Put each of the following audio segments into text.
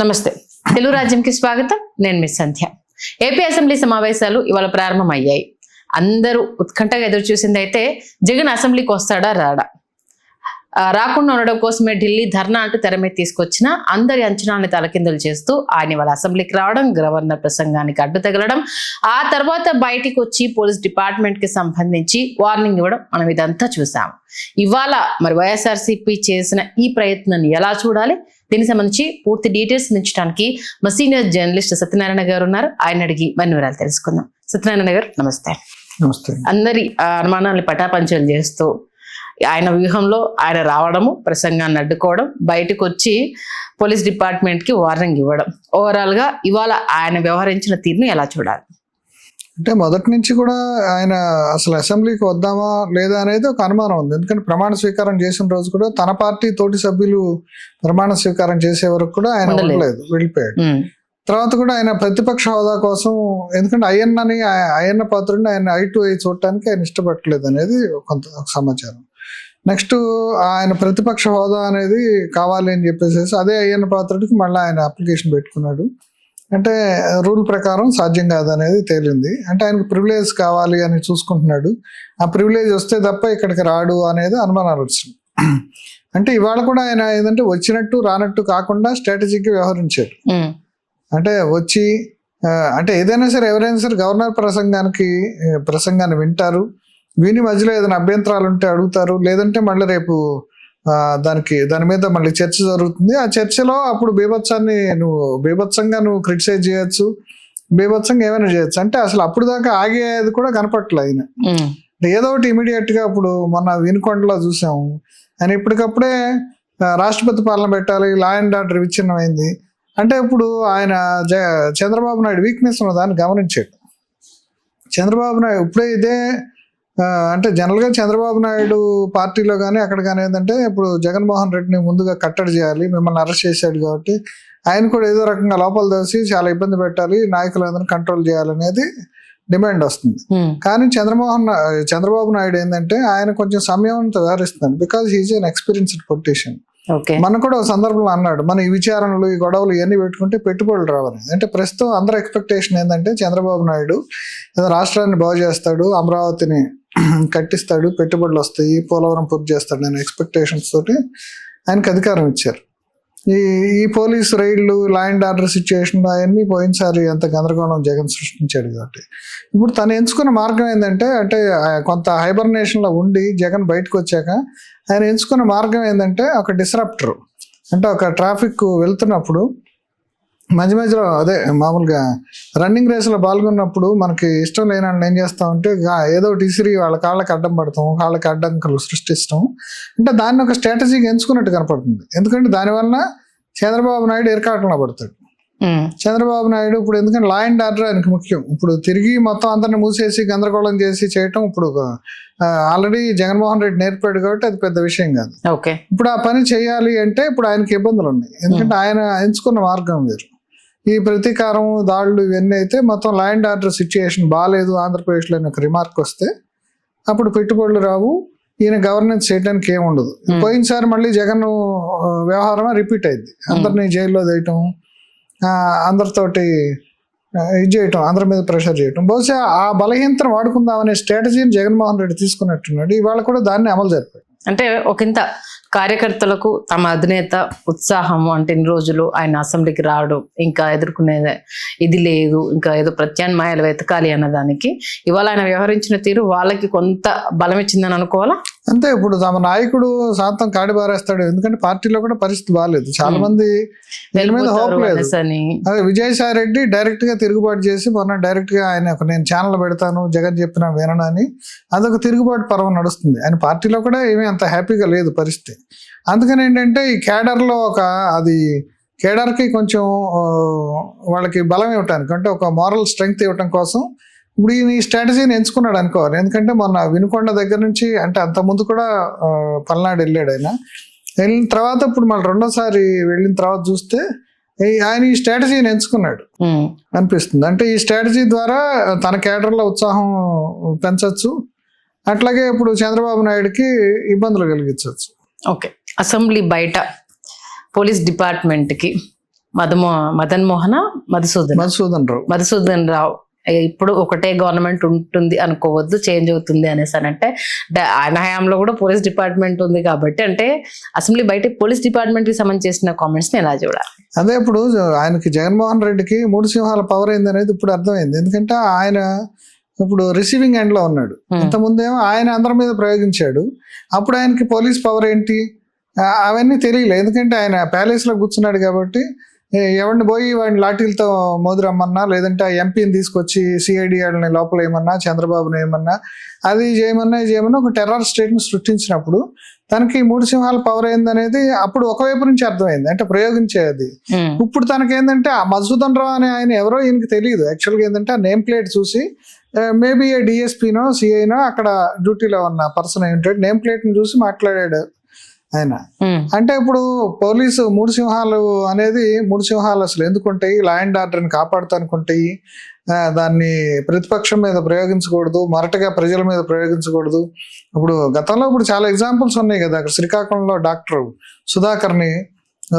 నమస్తే, తెలుగు రాజ్యంకి స్వాగతం. నేను మిస్ సంధ్య. ఏపీ అసెంబ్లీ సమావేశాలు ఇవాళ ప్రారంభమయ్యాయి. అందరూ ఉత్కంఠగా ఎదురు చూసింది అయితే జగన్ అసెంబ్లీకి వస్తాడా రాడా, రాకుండా ఉండడం కోసమే ఢిల్లీ ధర్నా అంటూ తెరమీద తీసుకొచ్చిన అందరి అంచనాలను తలకిందులు చేస్తూ ఆయన వాళ్ళ అసెంబ్లీకి రావడం, గవర్నర్ ప్రసంగానికి అడ్డు తగలడం, ఆ తర్వాత బయటికి వచ్చి పోలీస్ డిపార్ట్మెంట్ కి సంబంధించి వార్నింగ్ ఇవ్వడం, మనం ఇదంతా చూసాం. ఇవాళ మరి వైఎస్ఆర్సీపీ చేసిన ఈ ప్రయత్నాన్ని ఎలా చూడాలి, దీనికి సంబంధించి పూర్తి డీటెయిల్స్ అందించడానికి మా సీనియర్ జర్నలిస్ట్ సత్యనారాయణ గారు ఉన్నారు. ఆయన అడిగి మరిన్ని వివరాలు తెలుసుకుందాం. సత్యనారాయణ గారు నమస్తే. నమస్తే. అందరి అనుమానాన్ని పటాపంచలు చేస్తూ ఆయన వ్యూహంలో ఆయన రావడము, ప్రసంగాన్ని అడ్డుకోవడం, బయటకు వచ్చి పోలీస్ డిపార్ట్మెంట్ కి వార్నింగ్ ఇవ్వడం, ఓవరాల్ గా ఇవాళ ఆయన వ్యవహరించిన తీరును ఎలా చూడాలి? అంటే మొదటి నుంచి కూడా ఆయన అసలు అసెంబ్లీకి వద్దామా లేదా అనేది ఒక అనుమానం ఉంది. ఎందుకంటే ప్రమాణ స్వీకారం చేసిన రోజు కూడా తన పార్టీ తోటి సభ్యులు ప్రమాణ స్వీకారం చేసే వరకు కూడా ఆయన ఉండలేదు, వెళ్ళిపోయాడు. తర్వాత కూడా ఆయన ప్రతిపక్ష హోదా కోసం, ఎందుకంటే అయ్యన్న పాత్రుడిని ఆయన ఐ టు ఐ చూడటానికి ఆయన ఇష్టపడలేదు అనేది కొంత సమాచారం. నెక్స్ట్ ఆయన ప్రతిపక్ష హోదా అనేది కావాలి అని చెప్పేసి అదే అయ్యన్న పాత్రుడికి మళ్ళీ ఆయన అప్లికేషన్ పెట్టుకున్నాడు. అంటే రూల్ ప్రకారం సాధ్యం కాదనేది తేలింది. అంటే ఆయనకు ప్రివిలేజ్ కావాలి అని చూసుకుంటున్నాడు. ఆ ప్రివిలేజ్ వస్తే తప్ప ఇక్కడికి రాడు అనేది అనుమానాలు వచ్చినాయి. అంటే ఇవాళ కూడా ఆయన ఏదంటే వచ్చినట్టు రానట్టు కాకుండా స్ట్రాటజీకి వ్యవహరించాడు. అంటే వచ్చి అంటే ఏదైనా సరే ఎవరైనా సరే గవర్నర్ ప్రసంగాన్ని వింటారు, విని మధ్యలో ఏదైనా అభ్యంతరాలు ఉంటే అడుగుతారు, లేదంటే మళ్ళీ రేపు దాని మీద మళ్ళీ చర్చ జరుగుతుంది. ఆ చర్చలో అప్పుడు బీభత్సంగా నువ్వు క్రిటిసైజ్ చేయొచ్చు, బీభత్సంగా ఏమైనా చేయొచ్చు. అంటే అసలు అప్పుడు దాకా ఆగేది కూడా కనపట్లే ఆయన. ఏదో ఒకటి ఇమీడియట్ గా ఇప్పుడు మొన్న వినుకొండలో చూసాము, ఆయన ఇప్పటికప్పుడే రాష్ట్రపతి పాలన పెట్టాలి, లా అండ్ ఆర్డర్ విచ్ఛిన్నమైంది అంటే ఇప్పుడు ఆయన చంద్రబాబు నాయుడు వీక్నెస్ ఉన్న దాన్ని గమనించాడు. చంద్రబాబు నాయుడు ఇప్పుడే ఇదే అంటే జనరల్గా చంద్రబాబు నాయుడు పార్టీలో కానీ అక్కడ కానీ ఏంటంటే ఇప్పుడు జగన్మోహన్ రెడ్డిని ముందుగా కట్టడి చేయాలి, మిమ్మల్ని అరెస్ట్ చేశాడు కాబట్టి ఆయన కూడా ఏదో రకంగా లోపల దోసి చాలా ఇబ్బంది పెట్టాలి, నాయకులందరినీ కంట్రోల్ చేయాలనేది డిమాండ్ వస్తుంది. కానీ చంద్రబాబు నాయుడు ఏంటంటే ఆయన కొంచెం సమయంతో వ్యవహరిస్తున్నాడు. Because he's unexperienced politician. మన కూడా ఒక సందర్భంలో అన్నాడు, మనం ఈ విచారణలు ఈ గొడవలు ఇవన్నీ పెట్టుకుంటే పెట్టుబడులు రావాలి. అంటే ప్రస్తుతం అందరి ఎక్స్పెక్టేషన్ ఏంటంటే చంద్రబాబు నాయుడు ఏదో రాష్ట్రాన్ని బాగు చేస్తాడు, అమరావతిని కట్టిస్తాడు, పెట్టుబడులు వస్తాయి, పోలవరం పూర్తి చేస్తాడు అనే ఎక్స్పెక్టేషన్స్ తోటి ఆయనకు అధికారం ఇచ్చారు. ఈ పోలీసు రైళ్లు, లా అండ్ ఆర్డర్ సిచ్యువేషన్ అవన్నీ పోయినసారి అంత గందరగోళం జగన్ సృష్టించాడు కాబట్టి ఇప్పుడు తను ఎంచుకున్న మార్గం ఏంటంటే, అంటే కొంత హైబర్నేషన్ లో ఉండి జగన్ బయటకు వచ్చాక ఆయన ఎంచుకున్న మార్గం ఏంటంటే ఒక డిస్రప్టర్. అంటే ఒక ట్రాఫిక్ వెళ్తున్నప్పుడు మధ్యలో అదే మామూలుగా రన్నింగ్ రేసులో పాల్గొన్నప్పుడు మనకి ఇష్టం లేని వాళ్ళని ఏం చేస్తామంటే ఏదో ఒకటి ఇసిరి వాళ్ళ కాళ్ళకి అడ్డం పడతాం, కాళ్ళకి అడ్డంకులు సృష్టిస్తాం. అంటే దాన్ని ఒక స్ట్రాటజీగా ఎంచుకున్నట్టు కనపడుతుంది. ఎందుకంటే దానివల్ల చంద్రబాబు నాయుడు ఇరకాటంలో పడతాడు. చంద్రబాబు నాయుడు ఇప్పుడు ఎందుకంటే లా అండ్ ఆర్డర్ ఆయనకు ముఖ్యం. ఇప్పుడు తిరిగి మొత్తం అందరిని మూసేసి గందరగోళం చేసి చేయటం ఇప్పుడు ఆల్రెడీ జగన్మోహన్ రెడ్డి నేర్పాడు కాబట్టి అది పెద్ద విషయం కాదు. ఇప్పుడు ఆ పని చేయాలి అంటే ఇప్పుడు ఆయనకి ఇబ్బందులు ఉన్నాయి. ఎందుకంటే ఆయన ఎంచుకున్న మార్గం వేరు. ఈ ప్రతీకారం, దాడులు ఇవన్నీ అయితే మొత్తం లా అండ్ ఆర్డర్ సిచ్యుయేషన్ బాగాలేదు ఆంధ్రప్రదేశ్లో ఒక రిమార్క్ వస్తే అప్పుడు పెట్టుబడులు రావు, ఈయన గవర్నెన్స్ చేయడానికి ఏముండదు. పోయినసారి మళ్ళీ జగన్ వ్యవహారం రిపీట్ అయింది. అందరినీ జైల్లో చేయటం, అందరితోటి ఇది చేయటం, అందరి మీద ప్రెషర్ చేయటం. బహుశా ఆ బలహీనతను వాడుకుందామనే స్ట్రాటజీని జగన్మోహన్ రెడ్డి తీసుకున్నట్టున్నాడు. ఇవాళ కూడా దాన్ని అమలు జరిపాడు. అంటే ఒకంత కార్యకర్తలకు తమ అధినేత ఉత్సాహము, అంటే ఇన్ని రోజులు ఆయన అసెంబ్లీకి రావడం, ఇంకా ఎదుర్కొనేది ఇది లేదు, ఇంకా ఏదో ప్రత్యామ్నాయాలు వెతకాలి అన్నదానికి ఇవాళ ఆయన వ్యవహరించిన తీరు వాళ్ళకి కొంత బలం ఇచ్చిందని అనుకోవాలా? అంతే. ఇప్పుడు తమ నాయకుడు శాంతం కాడి బారేస్తాడు. ఎందుకంటే పార్టీలో కూడా పరిస్థితి బాగాలేదు, చాలా మంది దీని మీద హోప్ లేదు. అదే విజయసాయి రెడ్డి డైరెక్ట్ గా తిరుగుబాటు చేసి మొన్న డైరెక్ట్ గా ఆయన నేను ఛానల్ పెడతాను, జగన్ చెప్పిన వినని అదొక తిరుగుబాటు పర్వం నడుస్తుంది. ఆయన పార్టీలో కూడా ఏమీ అంత హ్యాపీగా లేదు పరిస్థితి. అందుకని ఏంటంటే ఈ కేడర్లో కేడర్కి కొంచెం వాళ్ళకి బలం ఇవ్వటానికి, అంటే ఒక మారల్ స్ట్రెంగ్త్ ఇవ్వటం కోసం ఇప్పుడు ఈ స్ట్రాటజీని ఎంచుకున్నాడు అనుకోవాలి. ఎందుకంటే మొన్న వినుకొండ దగ్గర నుంచి, అంటే అంత ముందు కూడా పల్నాడు వెళ్ళాడు. ఆయన వెళ్ళిన తర్వాత ఇప్పుడు మళ్ళీ రెండోసారి వెళ్ళిన తర్వాత చూస్తే ఆయన ఈ స్ట్రాటజీని ఎంచుకున్నాడు అనిపిస్తుంది. అంటే ఈ స్ట్రాటజీ ద్వారా తన కేడర్లో ఉత్సాహం పెంచవచ్చు, అట్లాగే ఇప్పుడు చంద్రబాబు నాయుడుకి ఇబ్బందులు కలిగించవచ్చు. ఓకే, అసెంబ్లీ బయట పోలీస్ డిపార్ట్మెంట్కి మదన్ మోహన మధుసూదన్ రావు ఇప్పుడు ఒకటే గవర్నమెంట్ ఉంటుంది అనుకోవద్దు, చేంజ్ అవుతుంది అనేసి అంటే ఆయన హయాంలో కూడా పోలీస్ డిపార్ట్మెంట్ ఉంది కాబట్టి అంటే అసెంబ్లీ బయట పోలీస్ డిపార్ట్మెంట్ కి సంబంధించి చేసిన కామెంట్స్ ని ఎలా చూడాలి? అదే ఇప్పుడు ఆయనకి జగన్మోహన్ రెడ్డికి 3 సింహాల పవర్ అయింది అనేది ఇప్పుడు అర్థమైంది. ఎందుకంటే ఆయన ఇప్పుడు రిసీవింగ్ ఎండ్ లో ఉన్నాడు. ఇంతకుముందేమో ఆయన అందరి మీద ప్రయోగించాడు. అప్పుడు ఆయనకి పోలీస్ పవర్ ఏంటి అవన్నీ తెలియలే. ఎందుకంటే ఆయన ప్యాలెస్ లో కూర్చున్నాడు కాబట్టి ఎవరిని పోయి వాడిని లాఠీలతో మోదిరమ్మన్నా, లేదంటే ఆ ఎంపీని తీసుకొచ్చి సిఐడి వాళ్ళని లోపల ఏమన్నా, చంద్రబాబుని ఏమన్నా, అది చేయమన్నా ఒక టెర్రర్ స్టేట్ ని సృష్టించినప్పుడు తనకి 3 సింహాల పవర్ అయిందనేది అప్పుడు ఒకవైపు నుంచి అర్థమైంది, అంటే ప్రయోగించేది. ఇప్పుడు తనకేంటంటే ఆ మధుసూదన్ రావు అనే ఆయన ఎవరో ఈయనకి తెలియదు. యాక్చువల్గా ఏంటంటే ఆ నేమ్ ప్లేట్ చూసి మేబీ డిఎస్పీనో సిఐనో అక్కడ డ్యూటీలో ఉన్న పర్సన్ అయి ఉంటాడు, నేమ్ ప్లేట్ ని చూసి మాట్లాడాడు ఆయన. అంటే ఇప్పుడు పోలీసు 3 సింహాలు అనేది 3 సింహాలు అసలు ఎందుకుంటాయి? లా అండ్ ఆర్డర్ని కాపాడుతానుకుంటాయి, దాన్ని ప్రతిపక్షం మీద ప్రయోగించకూడదు, మొరటగా ప్రజల మీద ప్రయోగించకూడదు. ఇప్పుడు గతంలో చాలా ఎగ్జాంపుల్స్ ఉన్నాయి కదా. అక్కడ శ్రీకాకుళంలో డాక్టర్ సుధాకర్ని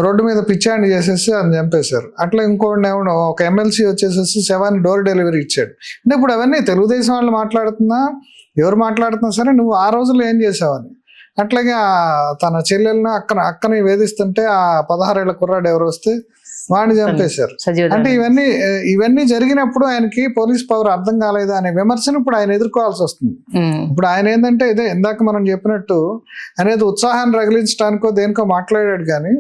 రోడ్డు మీద పిచ్చాండి చేసేసి అని చంపేశారు. అట్లా ఇంకోటి ఏమో ఒక ఎమ్మెల్సీ వచ్చేసేసి శవాన్ని డోర్ డెలివరీ ఇచ్చాడు. అంటే ఇప్పుడు అవన్నీ తెలుగుదేశం వాళ్ళు మాట్లాడుతున్నా, ఎవరు మాట్లాడుతున్నా సరే నువ్వు ఆ రోజుల్లో ఏం చేసావని. అట్లాగే తన చెల్లెలను అక్కని వేధిస్తుంటే ఆ 16 ఏళ్ల కుర్రాడు ఎవరు వస్తే వాడిని చంపేశారు. అంటే ఇవన్నీ జరిగినప్పుడు ఆయనకి పోలీస్ పవర్ అర్థం కాలేదా అనే విమర్శను ఇప్పుడు ఆయన ఎదుర్కోవాల్సి వస్తుంది. ఇప్పుడు ఆయన ఏంటంటే ఇదే ఇందాక మనం చెప్పినట్టు అనేది ఉత్సాహాన్ని రగిలించడానికో దేనికో మాట్లాడాడు, కానీ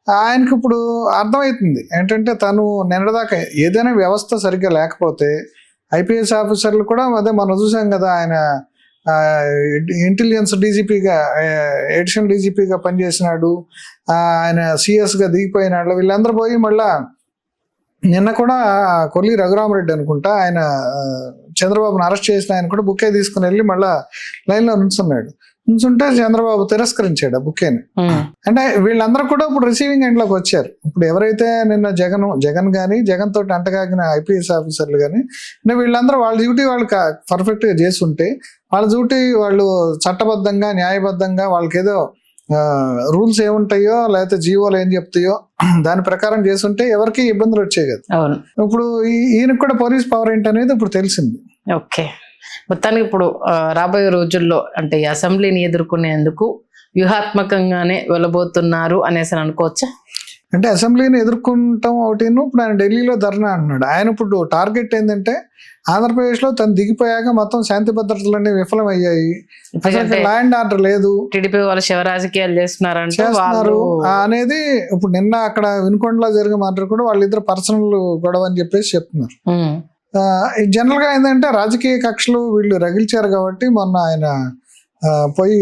ఆయనకి ఇప్పుడు అర్థమవుతుంది ఏంటంటే తను నిన్నదాకా ఏదైనా వ్యవస్థ సరిగ్గా లేకపోతే ఐపీఎస్ ఆఫీసర్లు కూడా అదే మనం చూసాం కదా, ఆయన ఇంటెలిజెన్స్ డీజీపీగా ఎడిషనల్ డీజీపీగా పనిచేసినాడు, ఆయన సిఎస్గా దిగిపోయినాడు. వీళ్ళందరూ పోయి మళ్ళా నిన్న కూడా కొల్లి రఘురామరెడ్డి అనుకుంటా ఆయన చంద్రబాబును అరెస్ట్ చేసిన ఆయన కూడా బుక్కే తీసుకుని వెళ్ళి మళ్ళా లైన్లో నుంచుంటే చంద్రబాబు తిరస్కరించాడు ఆ బుక్కేని. అంటే వీళ్ళందరూ కూడా ఇప్పుడు రిసీవింగ్ ఎండ్ లోకి వచ్చారు. ఇప్పుడు ఎవరైతే నిన్న జగన్ కానీ జగన్ తోటి అంటగాగిన ఐపీఎస్ ఆఫీసర్లు కానీ అంటే వీళ్ళందరూ వాళ్ళ డ్యూటీ వాళ్ళు పర్ఫెక్ట్ గా చేస్తుంటే, వాళ్ళ డ్యూటీ వాళ్ళు చట్టబద్ధంగా న్యాయబద్ధంగా వాళ్ళకి ఏదో రూల్స్ ఏముంటాయో లేకపోతే జీవోలు ఏం చెప్తాయో దాని ప్రకారం చేస్తుంటే ఎవరికి ఇబ్బందులు వచ్చాయి కదా. ఇప్పుడు ఈయనకు కూడా పోలీస్ పవర్ ఏంటనేది ఇప్పుడు తెలిసింది. ఓకే, మొత్తానికి ఇప్పుడు రాబోయే రోజుల్లో అంటే ఈ అసెంబ్లీని ఎదుర్కొనేందుకు వ్యూహాత్మకంగానే వెళ్ళబోతున్నారు అనేసి అనుకోవచ్చా? అంటే అసెంబ్లీని ఎదుర్కొంటాం ఒకటి. ఇప్పుడు ఆయన ఢిల్లీలో ధర్నా అంటున్నాడు. ఆయన ఇప్పుడు టార్గెట్ ఏంటంటే ఆంధ్రప్రదేశ్ లో తను దిగిపోయాక మొత్తం శాంతి భద్రతలన్నీ విఫలం అయ్యాయి, లా అండ్ ఆర్డర్ లేదు, టీడీపీ వాళ్ళు శివ రాజకీయాలు చేస్తున్నారు అనేది ఇప్పుడు నిన్న అక్కడ వినుకొండలో జరిగిన మాట కూడా వాళ్ళిద్దరు పర్సనల్ గొడవ అని చెప్పేసి చెప్తున్నారు. జనరల్ గా ఏంటంటే రాజకీయ కక్షలు వీళ్ళు రగిల్చారు కాబట్టి మొన్న ఆయన పోయి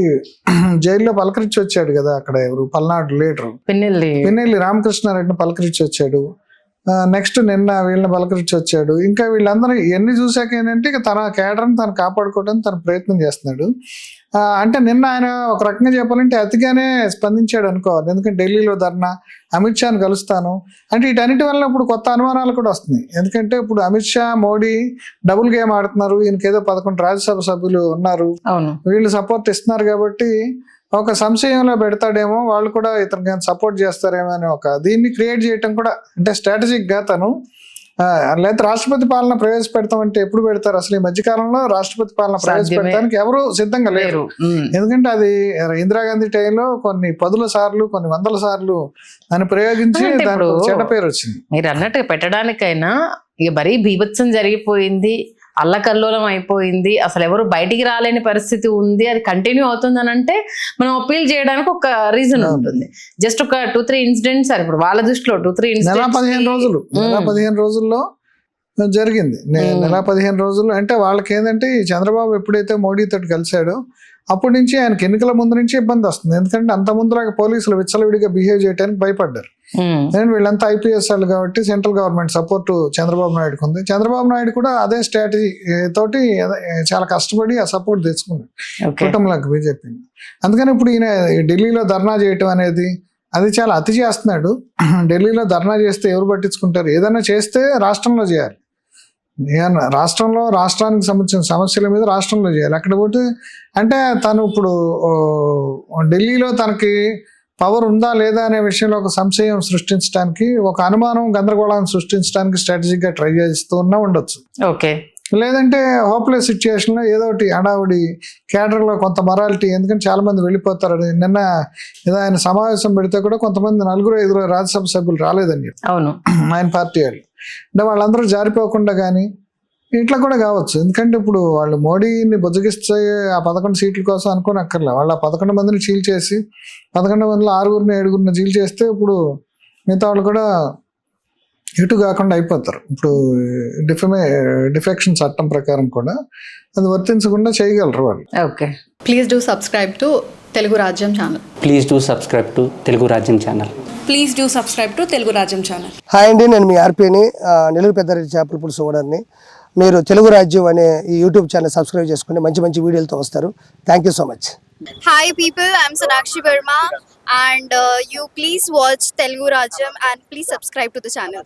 జైల్లో పలకరించి వచ్చాడు కదా. అక్కడ ఎవరు పల్నాడు లీడరు పిన్నెల్లి రామకృష్ణారెడ్డిని పలకరించి వచ్చాడు. నెక్స్ట్ నిన్న వీళ్ళని పలకరించి వచ్చాడు. ఇంకా వీళ్ళందరూ ఎన్ని చూసాక ఏంటంటే ఇక తన కేడర్ని తను కాపాడుకోవడానికి తన ప్రయత్నం చేస్తున్నాడు. అంటే నిన్న ఆయన ఒక రకంగా చెప్పాలంటే అతిగానే స్పందించాడు అనుకోవాలి. ఎందుకంటే ఢిల్లీలో ధర్నా, అమిత్ షాని కలుస్తాను అంటే వీటన్నిటి వల్ల ఇప్పుడు కొత్త అనుమానాలు కూడా వస్తున్నాయి. ఎందుకంటే ఇప్పుడు అమిత్ షా మోడీ డబుల్ గేమ్ ఆడుతున్నారు. ఈయనకేదో 11 రాజ్యసభ సభ్యులు ఉన్నారు, వీళ్ళు సపోర్ట్ ఇస్తున్నారు కాబట్టి ఒక సంశయంలో పెడతాడేమో, వాళ్ళు కూడా ఇతనికి సపోర్ట్ చేస్తారేమో అని ఒక దీన్ని క్రియేట్ చేయటం కూడా అంటే స్ట్రాటజిక్ గా తను. లేదా రాష్ట్రపతి పాలన ప్రవేశపెడతామంటే ఎప్పుడు పెడతారు? అసలు ఈ మధ్యకాలంలో రాష్ట్రపతి పాలన ప్రవేశపెడతానికి ఎవరు సిద్ధంగా లేరు. ఎందుకంటే అది ఇందిరాగాంధీ టైంలో కొన్ని 10 సార్లు కొన్ని 100 సార్లు దాన్ని ప్రయోగించి దానికి చెడ్డ పేరు వచ్చింది. మీరు అన్నట్టు పెట్టడానికైనా ఇక మరీ బీభత్సం జరిగిపోయింది, అల్లకల్లోలం అయిపోయింది, అసలు ఎవరు బయటికి రాలేని పరిస్థితి ఉంది, అది కంటిన్యూ అవుతుంది అని అంటే మనం అప్పీల్ చేయడానికి ఒక రీజన్ ఉంటుంది. జస్ట్ ఒక 2-3 ఇన్సిడెంట్స్ ఇప్పుడు వాళ్ళ దృష్టిలో 2-3 15 రోజుల్లో జరిగింది. 15 రోజుల్లో అంటే వాళ్ళకి ఏంటంటే ఈ చంద్రబాబు ఎప్పుడైతే మోడీతో కలిశాడో అప్పటి నుంచి ఆయనకి ఎన్నికల ముందు నుంచి ఇబ్బంది వస్తుంది. ఎందుకంటే అంత ముందులాగా పోలీసులు విచ్చలవిడిగా బిహేవ్ చేయడానికి భయపడ్డారు. వీళ్ళంతా ఐపీఎస్ వాళ్ళు కాబట్టి సెంట్రల్ గవర్నమెంట్ సపోర్ట్ చంద్రబాబు నాయుడుకు ఉంది. చంద్రబాబు నాయుడు కూడా అదే స్ట్రాటజీ తోటి చాలా కష్టపడి ఆ సపోర్ట్ తెచ్చుకున్నాడు కుటుంబంలోకి బీజేపీని. అందుకని ఇప్పుడు ఈయన ఢిల్లీలో ధర్నా చేయటం అనేది అది చాలా అతి చేస్తున్నాడు. ఢిల్లీలో ధర్నా చేస్తే ఎవరు పట్టించుకుంటారు? ఏదైనా చేస్తే రాష్ట్రంలో చేయాలి. రాష్ట్రానికి సంబంధించిన సమస్యల మీద రాష్ట్రంలో చేయాలి. అక్కడ పోతే అంటే తను ఇప్పుడు ఢిల్లీలో తనకి పవర్ ఉందా లేదా అనే విషయంలో ఒక సంశయం సృష్టించడానికి, ఒక అనుమానం గందరగోళాన్ని సృష్టించడానికి స్ట్రాటజిక్ గా ట్రై చేస్తూ ఉన్నా ఉండొచ్చు. ఓకే. లేదంటే హోప్లెస్ సిచ్యుయేషన్ లో ఏదో ఒకటి హడావుడి క్యాడర్ లో కొంత మొరాలిటీ, ఎందుకంటే చాలా మంది వెళ్ళిపోతారు. నిన్న ఏదో ఆయన సమావేశం పెడితే కూడా కొంతమంది 4-5 రాజ్యసభ సభ్యులు రాలేదని చెప్పి అవును. ఆయన పార్టీ వాళ్ళు, అంటే వాళ్ళందరూ జారిపోకుండా కానీ ఇట్లా కూడా కావచ్చు. ఎందుకంటే ఇప్పుడు వాళ్ళు మోడీని బుజ్జగిస్తే ఆ 11 సీట్ల కోసం అనుకోనక్కర్లే, వాళ్ళు ఆ 11 మందిని చీల్ చేసి 11 మందిలో 6-7 చీల్ చేస్తే ఇప్పుడు మిగతా వాళ్ళు కూడా ఇటు కాకుండా అయిపోతారు. ఇప్పుడు డిఫెక్షన్ చట్టం ప్రకారం కూడా అది వర్తించకుండా చేయగలరు వాళ్ళు. Okay. Please do subscribe to Telugu Rajyam channel. Please do subscribe to Telugu Rajyam channel. Please do subscribe to Telugu Rajyam channel. Hi అండి, నేను మీ ఆర్పీని, నెల్లూరు పెద్దారెడ్డి చేపల పులుసు ఓనర్ని. మీరు తెలుగు రాజ్యం అనే ఈ యూట్యూబ్ ఛానల్ సబ్స్క్రైబ్ చేసుకుని మంచి మంచి వీడియోలతో వస్తారు. Thank you so much. Hi people, I'm Sonakshi Verma and you please watch Telugu Rajyam and please subscribe to the channel.